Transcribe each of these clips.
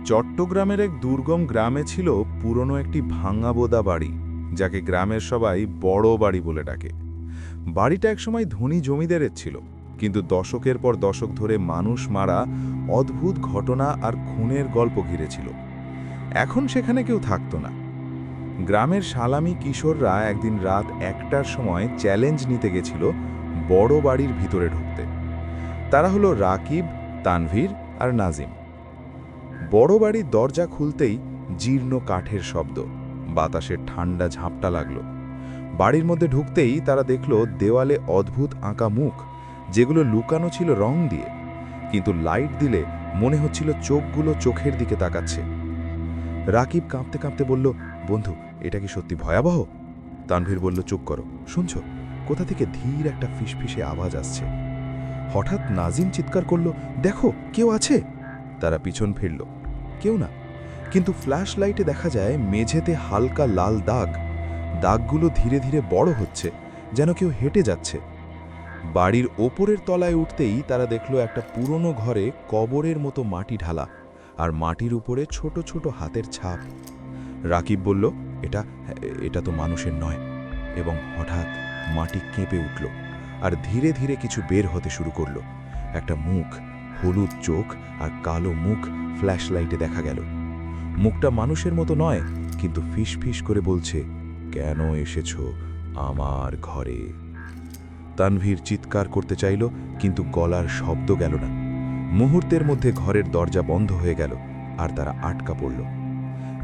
চট্টগ্রামের এক দুর্গম গ্রামে ছিল পুরনো একটি ভাঙাবোদা বাড়ি, যাকে গ্রামের সবাই বড় বাড়ি বলে ডাকে। বাড়িটা একসময় ধনী জমিদারের ছিল, কিন্তু দশকের পর দশক ধরে মানুষ মারা, অদ্ভুত ঘটনা আর খুনের গল্প ঘিরেছিল। এখন সেখানে কেউ থাকত না। গ্রামের সালামি কিশোররা একদিন রাত 1টার সময় চ্যালেঞ্জ নিতে গেছিল বড় বাড়ির ভিতরে ঢুকতে। তারা হলো রাকিব, তানভীর আর নাজিম। বড় বাড়ির দরজা খুলতেই জীর্ণ কাঠের শব্দ, বাতাসের ঠান্ডা ঝাপটা লাগলো। বাড়ির মধ্যে ঢুকতেই তারা দেখল দেওয়ালে অদ্ভুত আঁকা মুখ, যেগুলো লুকানো ছিল রং দিয়ে, কিন্তু লাইট দিলে মনে হচ্ছিল চোখগুলো চোখের দিকে তাকাচ্ছে। রাকিব কাঁপতে কাঁপতে বলল, বন্ধু, এটা কি সত্যি ভয়াবহ? তানভীর বলল, চুপ করো, শুনছ? কোথা থেকে ধীর একটা ফিসফিসে আওয়াজ আসছে। হঠাৎ নাজিম চিৎকার করল, দেখো, কেউ আছে। তারা পিছন ফিরল, কেউ না, কিন্তু ফ্ল্যাশ লাইটে দেখা যায় মেঝেতে হালকা লাল দাগ। দাগগুলো ধীরে ধীরে বড় হচ্ছে, যেন কেউ হেঁটে যাচ্ছে। বাড়ির ওপরের তলায় উঠতেই তারা দেখল একটা পুরনো ঘরে কবরের মতো মাটি ঢালা, আর মাটির উপরে ছোট ছোট হাতের ছাপ। রাকিব বলল, এটা এটা তো মানুষের নয়। এবং হঠাৎ মাটি কেঁপে উঠল, আর ধীরে ধীরে কিছু বের হতে শুরু করল। একটা মুখ, হলুদ চোখ আর কালো মুখ ফ্ল্যাশ লাইটে দেখা গেল। মুখটা মানুষের মতো নয়, কিন্তু ফিস ফিস করে বলছে, কেন এসেছো আমার ঘরে? তানভীর চিৎকার করতে চাইল, কিন্তু গলার শব্দ গেল না। মুহূর্তের মধ্যে ঘরের দরজা বন্ধ হয়ে গেল, আর তারা আটকা পড়ল।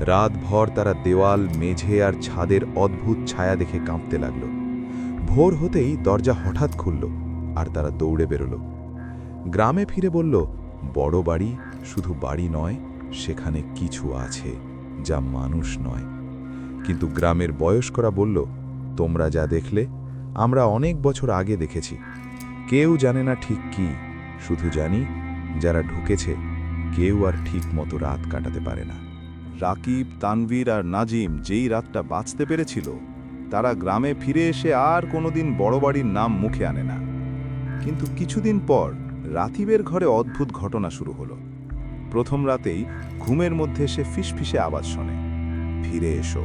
রাতভর তারা দেওয়াল, মেঝে আর ছাদের অদ্ভুত ছায়া দেখে কাঁপতে লাগল। ভোর হতেই দরজা হঠাৎ খুলল, আর তারা দৌড়ে বেরোল। গ্রামে ফিরে বলল, বড় বাড়ি শুধু বাড়ি নয়, সেখানে কিছু আছে যা মানুষ নয়। কিন্তু গ্রামের বয়স্করা বলল, তোমরা যা দেখলে আমরা অনেক বছর আগে দেখেছি। কেউ জানে না ঠিক কি, শুধু জানি যারা ঢুকেছে কেউ আর ঠিক মতো রাত কাটাতে পারে না। রাকিব, তানভীর আর নাজিম যেই রাতটা বাঁচতে পেরেছিল, তারা গ্রামে ফিরে এসে আর কোনোদিন বড় বাড়ির নাম মুখে আনে না। কিন্তু কিছুদিন পর রাকিবের ঘরে অদ্ভুত ঘটনা শুরু হলো। প্রথম রাতেই ঘুমের মধ্যে সে ফিসফিসে আওয়াজ শোনে, ফিরে এসো,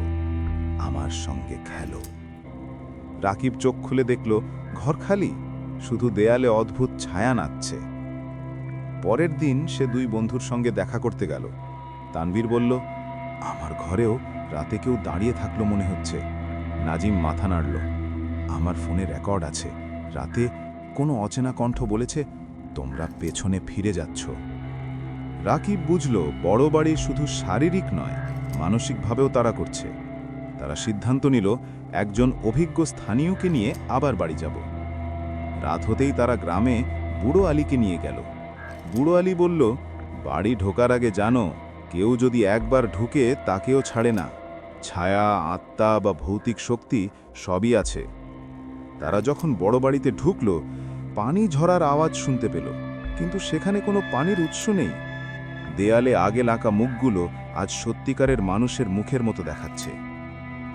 আমার সঙ্গে খেলো। রাকিব চোখ খুলে দেখল ঘর খালি, শুধু দেয়ালে অদ্ভুত ছায়া নাচছে। পরের দিন সে দুই বন্ধুর সঙ্গে দেখা করতে গেল। তানভীর বলল, আমার ঘরেও রাতে কেউ দাঁড়িয়ে থাকলো মনে হচ্ছে। নাজিম মাথা নাড়ল, আমার ফোনে রেকর্ড আছে, রাতে কোনো অচেনা কণ্ঠ বলেছে, তোমরা পেছনে ফিরে যাচ্ছ। রাকিব বুঝল বড় বাড়ি শুধু শারীরিক নয়, মানসিকভাবেও তাড়া করছে। তারা সিদ্ধান্ত নিল একজন অভিজ্ঞ স্থানীয়কে নিয়ে আবার বাড়ি যাব। রাত হতেই তারা গ্রামে বুড়ো আলীকে নিয়ে গেল। বুড়ো আলী বলল, বাড়ি ঢোকার আগে জানো, কেউ যদি একবার ঢুকে তাকেও ছাড়ে না। ছায়া, আত্মা বা ভৌতিক শক্তি সবই আছে। তারা যখন বড় বাড়িতে ঢুকল, পানি ঝরার আওয়াজ শুনতে পেল, কিন্তু সেখানে কোনো পানির উৎস নেই। দেয়ালে আগে লাকা মুখগুলো আজ সত্যিকারের মানুষের মুখের মতো দেখাচ্ছে।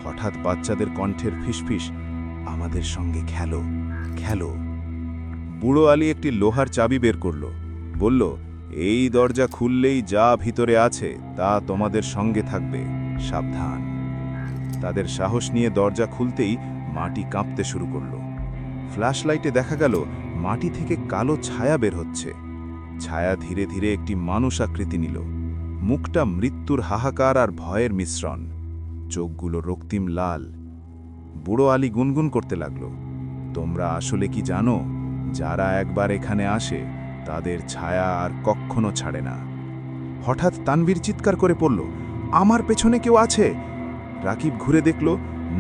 হঠাৎ বাচ্চাদের কণ্ঠের ফিসফিস, আমাদের সঙ্গে খেলো, খেলো। বুড়ো আলী একটি লোহার চাবি বের করল, বলল, এই দরজা খুললেই যা ভিতরে আছে তা তোমাদের সঙ্গে থাকবে, সাবধান। তাদের সাহস নিয়ে দরজা খুলতেই মাটি কাঁপতে শুরু করল। ফ্ল্যাশ লাইটে দেখা গেল মাটি থেকে কালো ছায়া বের হচ্ছে। ছায়া ধীরে ধীরে একটি মানুষ আকৃতি নিল। মুখটা মৃত্যুর হাহাকার আর ভয়ের মিশ্রণ, চোখগুলো রক্তিম লাল। বুড়ো আলী গুনগুন করতে লাগল, তোমরা আসলে কি জানো, যারা একবার এখানে আসে তাদের ছায়া আর কখনো ছাড়ে না। হঠাৎ তানভীর চিৎকার করে পড়ল, আমার পেছনে কেউ আছে। রাকিব ঘুরে দেখল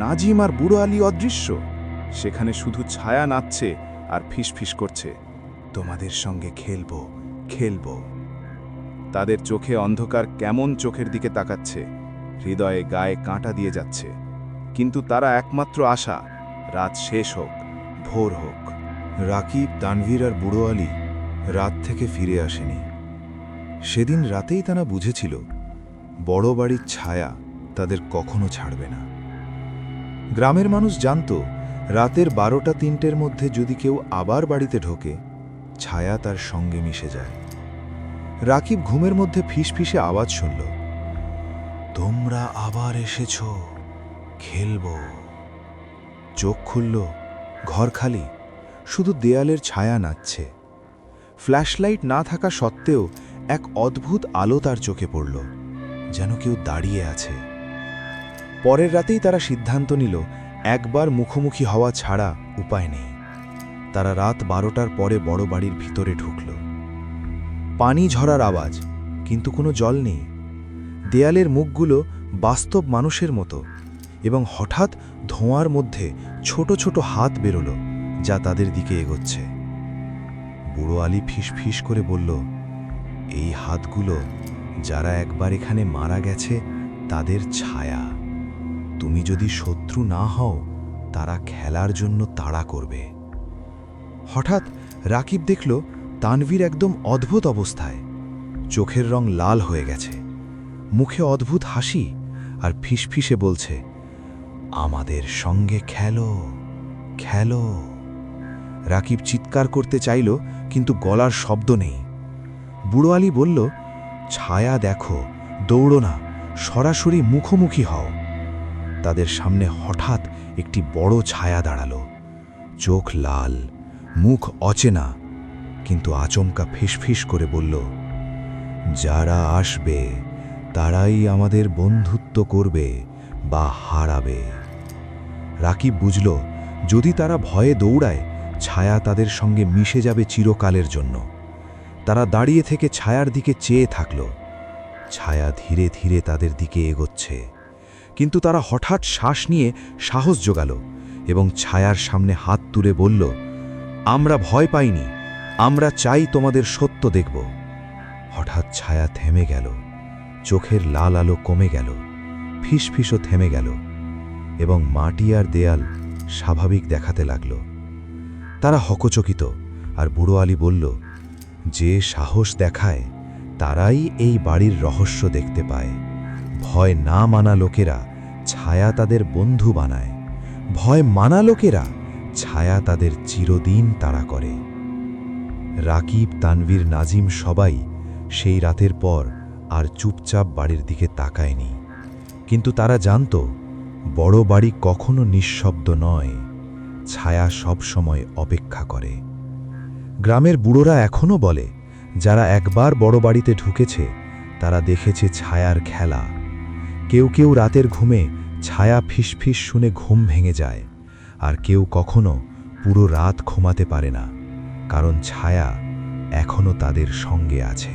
নাজিম আর বুড়ো আলী অদৃশ্য। সেখানে শুধু ছায়া নাচছে আর ফিসফিস করছে, তোমাদের সঙ্গে খেলবো, খেলবো। তাদের চোখে অন্ধকার কেমন চোখের দিকে তাকাচ্ছে, হৃদয়ে গায়ে কাঁটা দিয়ে যাচ্ছে। কিন্তু তারা একমাত্র আশা, রাত শেষ হোক, ভোর হোক। রাকিব, তানভীর আর বুড়ো আলী রাত থেকে ফিরে আসেনি। সেদিন রাতেই তারা বুঝেছিল বড় বাড়ির ছায়া তাদের কখনো ছাড়বে না। গ্রামের মানুষ জানত, রাতের 12টা-3টের মধ্যে যদি কেউ আবার বাড়িতে ঢোকে, ছায়া তার সঙ্গে মিশে যায়। রাকিব ঘুমের মধ্যে ফিসফিসে আওয়াজ শুনল, তোমরা আবার এসেছ, খেলবো। চোখ খুলল, ঘর খালি, শুধু দেয়ালের ছায়া নাচছে। ফ্ল্যাশলাইট না থাকা সত্ত্বেও এক অদ্ভুত আলো তার চোখে পড়ল, যেন কেউ দাঁড়িয়ে আছে। পরের রাতেই তারা সিদ্ধান্ত নিল একবার মুখোমুখি হওয়া ছাড়া উপায় নেই। তারা রাত 12টার পরে বড় বাড়ির ভিতরে ঢুকল। পানি ঝরার আওয়াজ, কিন্তু কোনো জল নেই। দেয়ালের মুখগুলো বাস্তব মানুষের মতো, এবং হঠাৎ ধোঁয়ার মধ্যে ছোট ছোট হাত বেরোল, যা তাদের দিকে এগোচ্ছে। বুড়ো আলী ফিসফিস করে বলল, এই হাতগুলো যারা একবার এখানে মারা গেছে তাদের ছায়া। তুমি যদি শত্রু না হও, তারা খেলার জন্য তাড়া করবে। হঠাৎ রাকিব দেখল তানভীর একদম অদ্ভুত অবস্থায়। চোখের রং লাল হয়ে গেছে, মুখে অদ্ভুত হাসি, আর ফিসফিসে বলছে, আমাদের সঙ্গে খেলো, খেলো। রাকিব চিৎকার করতে চাইল, কিন্তু গলার শব্দ নেই। বুড়ো আলী বলল, ছায়া দেখো, দৌড়ো না, সরাসরি মুখোমুখি হও। তাদের সামনে হঠাৎ একটি বড় ছায়া দাঁড়ালো, চোখ লাল, মুখ অচেনা, কিন্তু আচমকা ফিসফিস করে বলল, যারা আসবে তারাই আমাদের বন্ধুত্ব করবে বা হারাবে। রাকিব বুঝল, যদি তারা ভয়ে দৌড়ায়, ছায়া তাদের সঙ্গে মিশে যাবে চিরকালের জন্য। তারা দাঁড়িয়ে থেকে ছায়ার দিকে চেয়ে থাকল। ছায়া ধীরে ধীরে তাদের দিকে এগোচ্ছে, কিন্তু তারা হঠাৎ শ্বাস নিয়ে সাহস জোগাল এবং ছায়ার সামনে হাত তুলে বলল, আমরা ভয় পাইনি, আমরা চাই তোমাদের সত্য দেখব। হঠাৎ ছায়া থেমে গেল, চোখের লাল আলো কমে গেল, ফিসফিসও থেমে গেল, এবং মাটি আর দেয়াল স্বাভাবিক দেখাতে লাগল। তারা হকচকিত, আর বুড়ো আলী বলল, যে সাহস দেখায় তারাই এই বাড়ির রহস্য দেখতে পায়। ভয় না মানা লোকেরা ছায়া তাদের বন্ধু বানায়, ভয় মানা লোকেরা ছায়া তাদের চিরদিন তাড়া করে। রাকিব, তানভীর, নাজিম সবাই সেই রাতের পর আর চুপচাপ বাড়ির দিকে তাকায়নি। কিন্তু তারা জানত, বড় বাড়ি কখনো নিঃশব্দ নয়, ছায়া সব সময় অপেক্ষা করে। গ্রামের বুড়োরা এখনও বলে, যারা একবার বড় বাড়িতে ঢুকেছে তারা দেখেছে ছায়ার খেলা। কেউ কেউ রাতের ঘুমে ছায়া ফিসফিস শুনে ঘুম ভেঙে যায়, আর কেউ কখনো পুরো রাত ঘুমাতে পারে না, কারণ ছায়া এখনো তাদের সঙ্গে আছে।